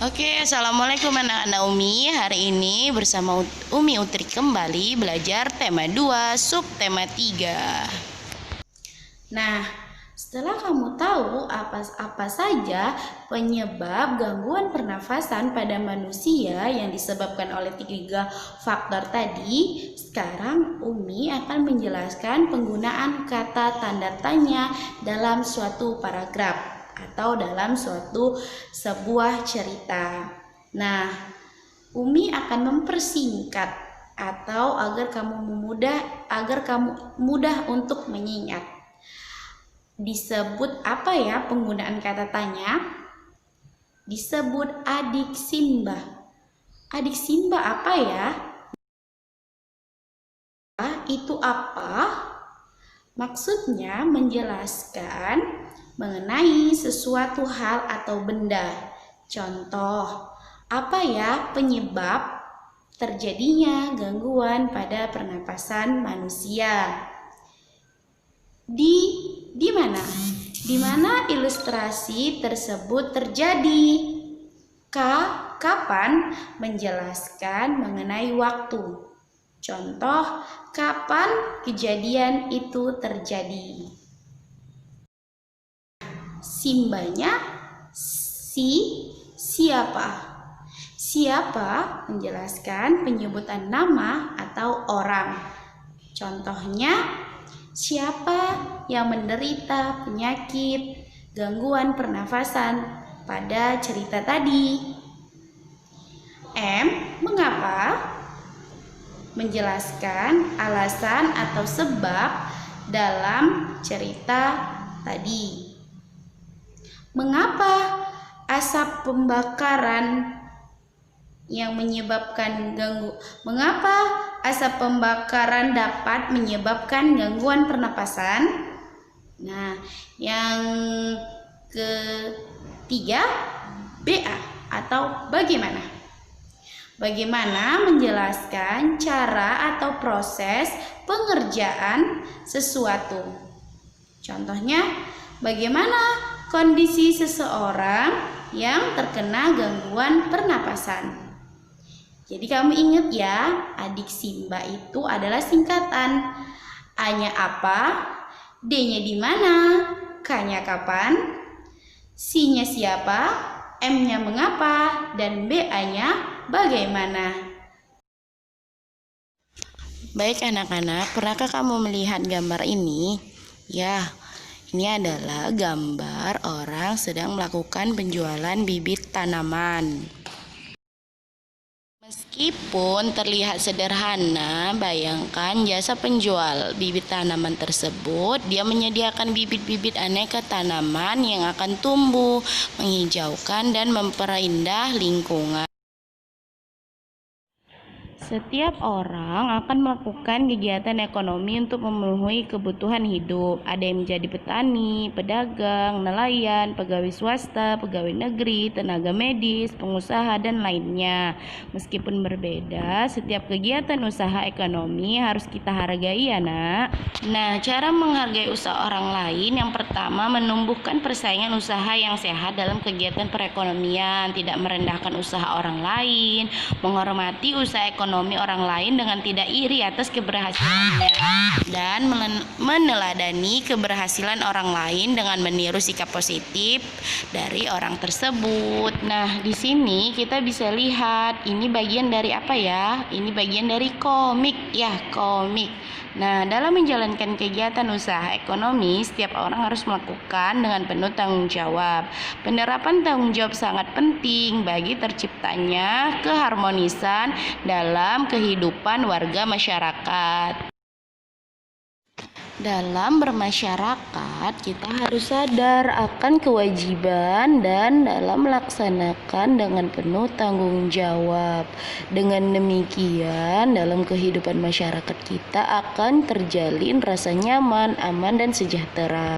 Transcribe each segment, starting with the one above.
Assalamualaikum anak-anak Umi. Hari ini bersama Umi Utri kembali belajar tema 2, subtema 3. Nah, setelah kamu tahu apa saja penyebab gangguan pernafasan pada manusia yang disebabkan oleh 3 faktor tadi, sekarang Umi akan menjelaskan penggunaan kata tanda tanya dalam suatu paragraf atau dalam sebuah cerita. Nah, Umi akan mempersingkat atau agar kamu mudah untuk mengingat. Disebut apa ya penggunaan kata tanya? Disebut adik Simba. Adik Simba apa ya? Itu apa? Maksudnya menjelaskan mengenai sesuatu hal atau benda. Contoh, apa ya penyebab terjadinya gangguan pada pernapasan manusia? Di mana? Di mana ilustrasi tersebut terjadi? Kapan menjelaskan mengenai waktu. Contoh, kapan kejadian itu terjadi? Simbanya siapa? Siapa menjelaskan penyebutan nama atau orang. Contohnya, siapa yang menderita penyakit gangguan pernafasan pada cerita tadi? Mengapa? Menjelaskan alasan atau sebab dalam cerita tadi. Mengapa asap pembakaran Mengapa asap pembakaran dapat menyebabkan gangguan pernapasan? Nah, yang ketiga, BA atau bagaimana? Bagaimana menjelaskan cara atau proses pengerjaan sesuatu. Contohnya, bagaimana kondisi seseorang yang terkena gangguan pernapasan. Jadi kamu ingat ya, adik Simba itu adalah singkatan. A-nya apa? D-nya di mana? K-nya kapan? C-nya siapa? M-nya mengapa? Dan B-A-nya bagaimana? Baik anak-anak, pernahkah kamu melihat gambar ini? Ya, ini adalah gambar orang sedang melakukan penjualan bibit tanaman. Meskipun terlihat sederhana, bayangkan jasa penjual bibit tanaman tersebut. Dia menyediakan bibit-bibit aneka tanaman yang akan tumbuh, menghijaukan dan memperindah lingkungan. Setiap orang akan melakukan kegiatan ekonomi untuk memenuhi kebutuhan hidup. Ada yang menjadi petani, pedagang, nelayan, pegawai swasta, pegawai negeri, tenaga medis, pengusaha, dan lainnya. Meskipun berbeda, setiap kegiatan usaha ekonomi harus kita hargai ya nak. Nah, cara menghargai usaha orang lain yang pertama menumbuhkan persaingan usaha yang sehat dalam kegiatan perekonomian, tidak merendahkan usaha orang lain, menghormati usaha ekonomi orang lain dengan tidak iri atas keberhasilannya, dan meneladani keberhasilan orang lain dengan meniru sikap positif dari orang tersebut. Nah, di sini kita bisa lihat ini bagian dari apa ya? Ini bagian dari komik ya, komik. Nah, dalam menjalankan kegiatan usaha ekonomi, setiap orang harus melakukan dengan penuh tanggung jawab. Penerapan tanggung jawab sangat penting bagi terciptanya keharmonisan dalam kehidupan warga masyarakat. Dalam bermasyarakat, kita harus sadar akan kewajiban dan dalam melaksanakan dengan penuh tanggung jawab. Dengan demikian, dalam kehidupan masyarakat kita akan terjalin rasa nyaman, aman, dan sejahtera.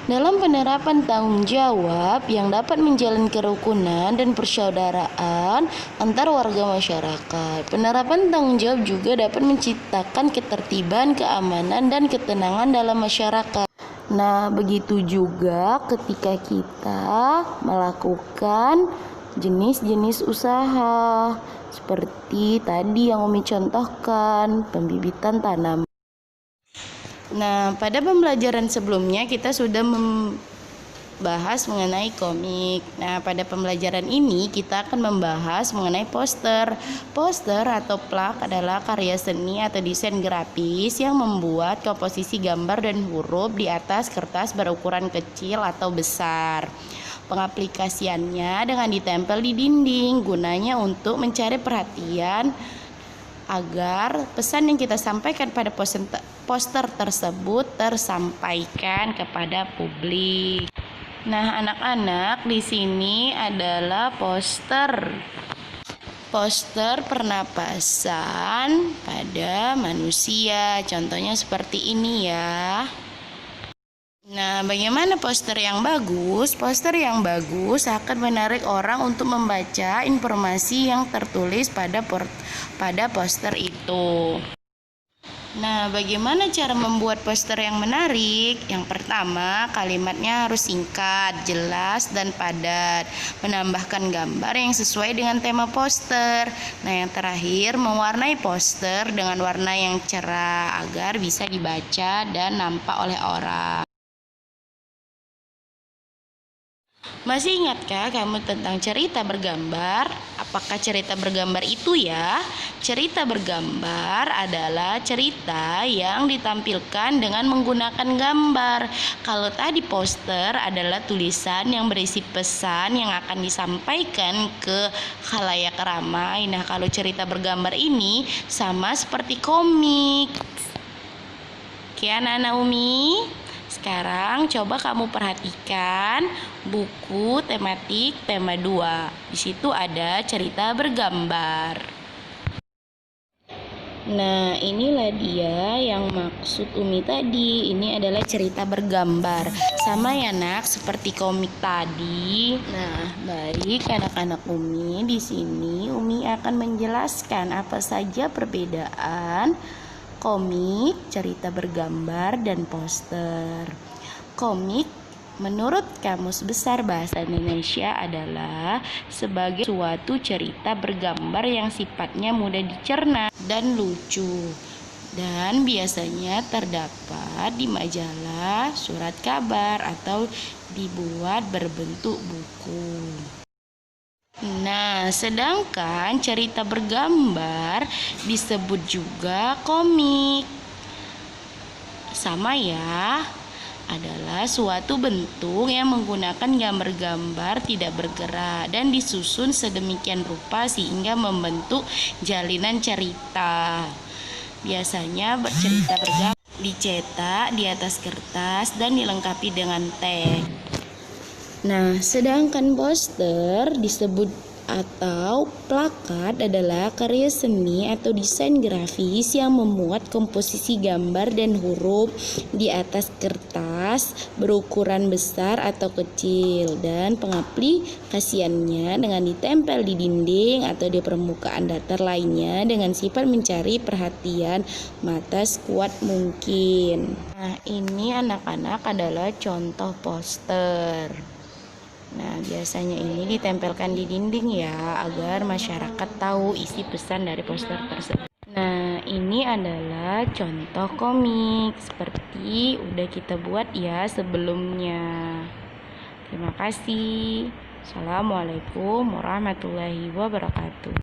Dalam penerapan tanggung jawab yang dapat menjalin kerukunan dan persaudaraan antar warga masyarakat. Penerapan tanggung jawab juga dapat menciptakan ketertiban, keamanan, dan ketenangan dalam masyarakat. Nah, begitu juga ketika kita melakukan jenis-jenis usaha seperti tadi yang Umi contohkan, pembibitan tanaman. Nah, pada pembelajaran sebelumnya kita sudah membahas mengenai komik. Nah, pada pembelajaran ini kita akan membahas mengenai poster. Poster atau plak adalah karya seni atau desain grafis yang membuat komposisi gambar dan huruf di atas kertas berukuran kecil atau besar. Pengaplikasiannya dengan ditempel di dinding, gunanya untuk mencari perhatian agar pesan yang kita sampaikan pada poster tersebut tersampaikan kepada publik. Nah, anak-anak, di sini adalah poster pernapasan pada manusia. Contohnya seperti ini ya. Nah, bagaimana poster yang bagus? Poster yang bagus akan menarik orang untuk membaca informasi yang tertulis pada poster itu. Nah, bagaimana cara membuat poster yang menarik? Yang pertama, kalimatnya harus singkat, jelas, dan padat. Menambahkan gambar yang sesuai dengan tema poster. Nah, yang terakhir, mewarnai poster dengan warna yang cerah agar bisa dibaca dan nampak oleh orang. Masih ingatkah kamu tentang cerita bergambar? Apakah cerita bergambar itu ya? Cerita bergambar adalah cerita yang ditampilkan dengan menggunakan gambar. Kalau tadi poster adalah tulisan yang berisi pesan yang akan disampaikan ke khalayak ramai. Nah, kalau cerita bergambar ini sama seperti komik. Oke, anak-anak Umi. Sekarang coba kamu perhatikan buku tematik tema 2. Di situ ada cerita bergambar. Nah, inilah dia yang maksud Umi tadi. Ini adalah cerita bergambar. Sama ya, Nak, seperti komik tadi. Nah, baik anak-anak Umi, di sini Umi akan menjelaskan apa saja perbedaan komik, cerita bergambar, dan poster. Komik menurut Kamus Besar Bahasa Indonesia adalah sebagai suatu cerita bergambar yang sifatnya mudah dicerna dan lucu, dan biasanya terdapat di majalah, surat kabar, atau dibuat berbentuk buku. Nah, sedangkan cerita bergambar disebut juga komik. Sama ya, adalah suatu bentuk yang menggunakan gambar-gambar tidak bergerak dan disusun sedemikian rupa sehingga membentuk jalinan cerita. Biasanya bercerita bergambar dicetak di atas kertas dan dilengkapi dengan teks. Nah, sedangkan poster disebut atau plakat adalah karya seni atau desain grafis yang memuat komposisi gambar dan huruf di atas kertas berukuran besar atau kecil, dan pengaplikasiannya dengan ditempel di dinding atau di permukaan datar lainnya dengan sifat mencari perhatian mata sekuat mungkin. Nah, ini anak-anak adalah contoh poster. Nah, biasanya ini ditempelkan di dinding ya, agar masyarakat tahu isi pesan dari poster tersebut. Nah, ini adalah contoh komik seperti udah kita buat ya sebelumnya. Terima kasih. Assalamualaikum warahmatullahi wabarakatuh.